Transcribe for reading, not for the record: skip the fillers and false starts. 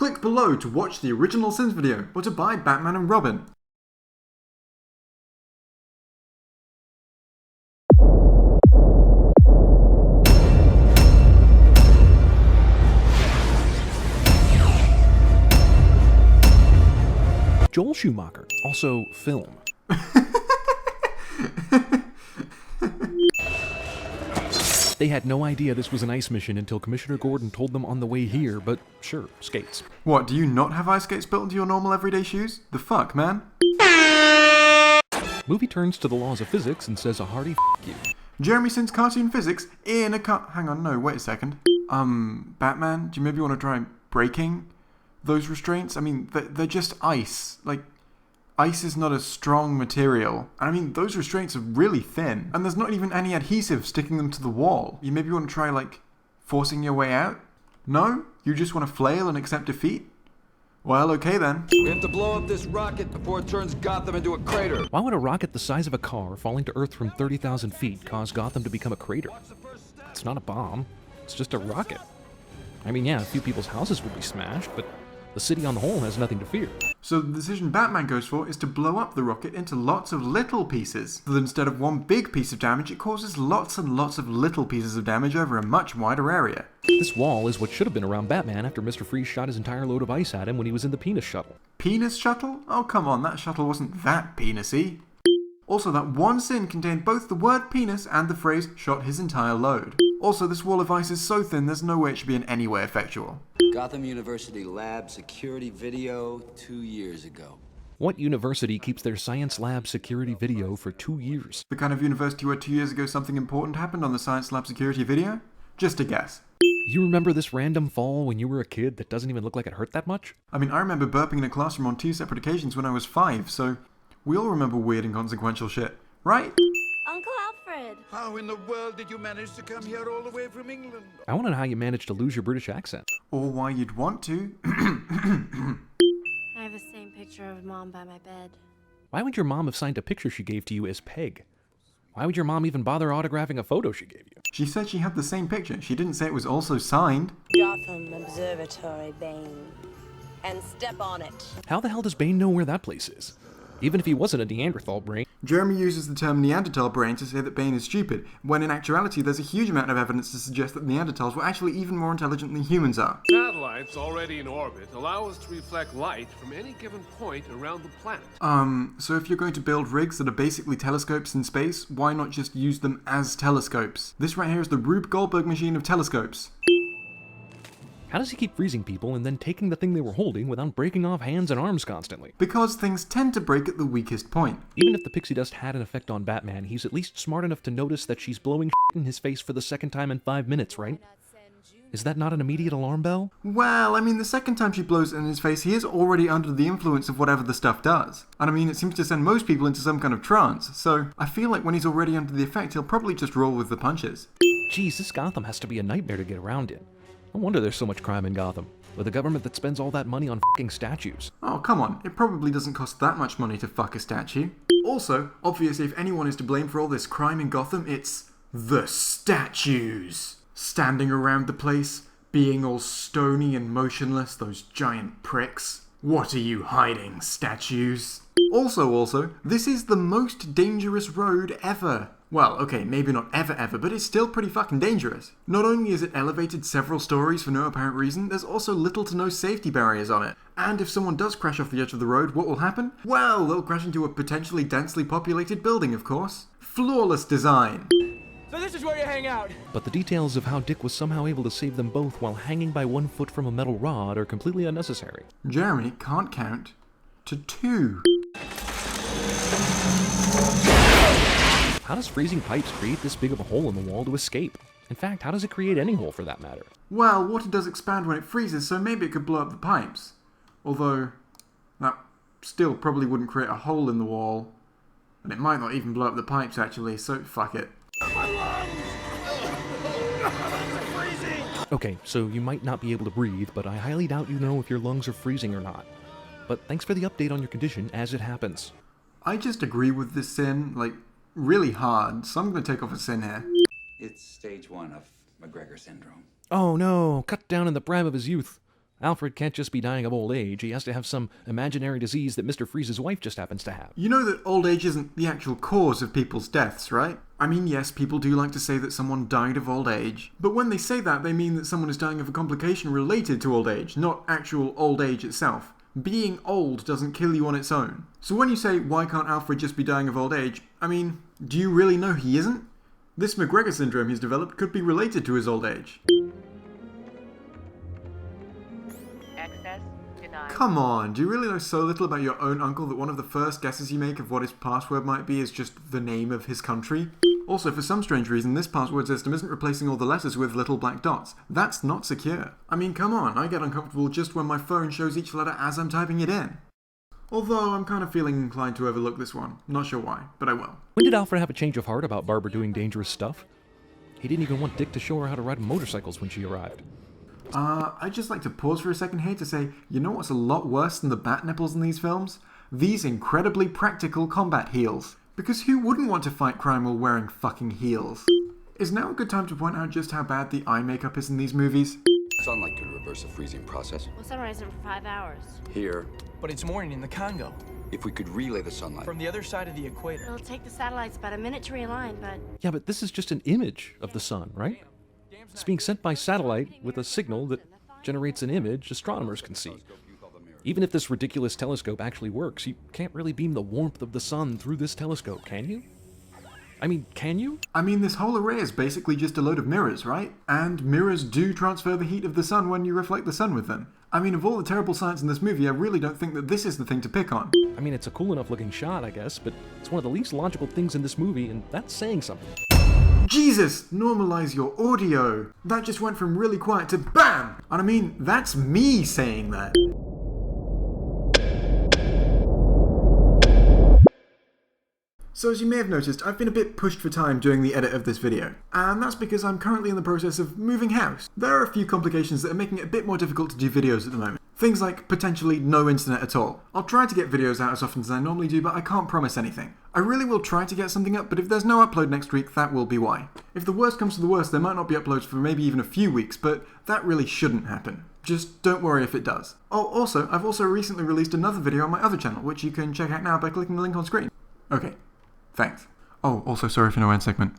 Click below to watch the original Sims video or to buy Batman and Robin. Joel Schumacher, also film. They had no idea this was an ice mission until Commissioner Gordon told them on the way here, but sure, skates. What, do you not have ice skates built into your normal everyday shoes? The fuck, man? Movie turns to the laws of physics and says a hearty f*** you. Jeremy sends cartoon physics in a hang on, no, wait a second. Batman, do you maybe want to try breaking those restraints? I mean, they're just ice. Like, ice is not a strong material. And I mean, those restraints are really thin. And there's not even any adhesive sticking them to the wall. You maybe want to try, like, forcing your way out? No? You just want to flail and accept defeat? Well, okay then. We have to blow up this rocket before it turns Gotham into a crater. Why would a rocket the size of a car falling to Earth from 30,000 feet cause Gotham to become a crater? It's not a bomb. It's just a rocket. I mean, yeah, a few people's houses would be smashed, but the city on the whole has nothing to fear. So the decision Batman goes for is to blow up the rocket into lots of little pieces. So that instead of one big piece of damage, it causes lots and lots of little pieces of damage over a much wider area. This wall is what should have been around Batman after Mr. Freeze shot his entire load of ice at him when he was in the penis shuttle. Penis shuttle? Oh come on, that shuttle wasn't that penis-y. Also, that one sin contained both the word penis and the phrase shot his entire load. Also, this wall of ice is so thin there's no way it should be in any way effectual. Gotham University lab security video 2 years ago. What university keeps their science lab security video for 2 years? The kind of university where 2 years ago something important happened on the science lab security video? Just a guess. You remember this random fall when you were a kid that doesn't even look like it hurt that much? I mean, I remember burping in a classroom on 2 separate occasions when I was 5, so we all remember weird and consequential shit, right? Uncle Alfred! How in the world did you manage to come here all the way from England? I want to know how you managed to lose your British accent. Or why you'd want to. I have the same picture of Mom by my bed. Why would your mom have signed a picture she gave to you as Peg? Why would your mom even bother autographing a photo she gave you? She said she had the same picture. She didn't say it was also signed. Gotham Observatory, Bane. And step on it. How the hell does Bane know where that place is? Even if he wasn't a Neanderthal brain. Jeremy uses the term Neanderthal brain to say that Bane is stupid, when in actuality there's a huge amount of evidence to suggest that Neanderthals were actually even more intelligent than humans are. Satellites already in orbit allow us to reflect light from any given point around the planet. So if you're going to build rigs that are basically telescopes in space, why not just use them as telescopes? This right here is the Rube Goldberg machine of telescopes. How does he keep freezing people and then taking the thing they were holding without breaking off hands and arms constantly? Because things tend to break at the weakest point. Even if the pixie dust had an effect on Batman, he's at least smart enough to notice that she's blowing in his face for the second time in 5 minutes, right? Is that not an immediate alarm bell? Well, I mean, the second time she blows it in his face, he is already under the influence of whatever the stuff does. And I mean, it seems to send most people into some kind of trance, so I feel like when he's already under the effect, he'll probably just roll with the punches. Geez, this Gotham has to be a nightmare to get around in. No wonder there's so much crime in Gotham, with a government that spends all that money on f***ing statues. Oh, come on, it probably doesn't cost that much money to fuck a statue. Also, obviously if anyone is to blame for all this crime in Gotham, it's the statues. Standing around the place, being all stony and motionless, those giant pricks. What are you hiding, statues? Also, this is the most dangerous road ever. Well, okay, maybe not ever, but it's still pretty fucking dangerous. Not only is it elevated several stories for no apparent reason, there's also little to no safety barriers on it. And if someone does crash off the edge of the road, what will happen? Well, they'll crash into a potentially densely populated building, of course. Flawless design. So this is where you hang out. But the details of how Dick was somehow able to save them both while hanging by 1 foot from a metal rod are completely unnecessary. Jeremy can't count to 2. How does freezing pipes create this big of a hole in the wall to escape? In fact, how does it create any hole for that matter? Well, water does expand when it freezes, so maybe it could blow up the pipes. Although, that still probably wouldn't create a hole in the wall. And it might not even blow up the pipes, actually, so fuck it. Okay, so you might not be able to breathe, but I highly doubt you know if your lungs are freezing or not. But thanks for the update on your condition as it happens. I just agree with this sin, like, really hard, so I'm going to take off a sin here. It's stage 1 of McGregor syndrome. Oh no, cut down in the prime of his youth. Alfred can't just be dying of old age, he has to have some imaginary disease that Mr. Freeze's wife just happens to have. You know that old age isn't the actual cause of people's deaths, right? I mean, yes, people do like to say that someone died of old age, but when they say that, they mean that someone is dying of a complication related to old age, not actual old age itself. Being old doesn't kill you on its own. So when you say, why can't Alfred just be dying of old age, I mean, do you really know he isn't? This McGregor syndrome he's developed could be related to his old age. Access denied. Come on, do you really know so little about your own uncle that one of the first guesses you make of what his password might be is just the name of his country? Also, for some strange reason, this password system isn't replacing all the letters with little black dots. That's not secure. I mean, come on, I get uncomfortable just when my phone shows each letter as I'm typing it in. Although, I'm kind of feeling inclined to overlook this one. Not sure why, but I will. When did Alfred have a change of heart about Barbara doing dangerous stuff? He didn't even want Dick to show her how to ride motorcycles when she arrived. I'd just like to pause for a second here to say, you know what's a lot worse than the bat nipples in these films? These incredibly practical combat heels. Because who wouldn't want to fight crime while wearing fucking heels? Is now a good time to point out just how bad the eye makeup is in these movies? Sunlight could reverse the freezing process. We'll sunrise them for 5 hours. Here, But it's morning in the Congo. if we could relay the sunlight. From the other side of the equator. It'll take the satellites about a minute to realign, but Yeah, but this is just an image of the sun, right? It's being sent by satellite with a signal that generates an image astronomers can see. Even if this ridiculous telescope actually works, you can't really beam the warmth of the sun through this telescope, can you? I mean, can you? I mean, this whole array is basically just a load of mirrors, right? And mirrors do transfer the heat of the sun when you reflect the sun with them. I mean, of all the terrible science in this movie, I really don't think that this is the thing to pick on. I mean, it's a cool enough looking shot, I guess, but it's one of the least logical things in this movie, and that's saying something. Jesus! Normalize your audio! That just went from really quiet to BAM! And I mean, that's me saying that. So as you may have noticed, I've been a bit pushed for time during the edit of this video, and that's because I'm currently in the process of moving house. There are a few complications that are making it a bit more difficult to do videos at the moment. Things like potentially no internet at all. I'll try to get videos out as often as I normally do, but I can't promise anything. I really will try to get something up, but if there's no upload next week, that will be why. If the worst comes to the worst, there might not be uploads for maybe even a few weeks, but that really shouldn't happen. Just don't worry if it does. Oh, also, I've also recently released another video on my other channel, which you can check out now by clicking the link on screen. Okay. Thanks. Oh, also sorry for no end segment.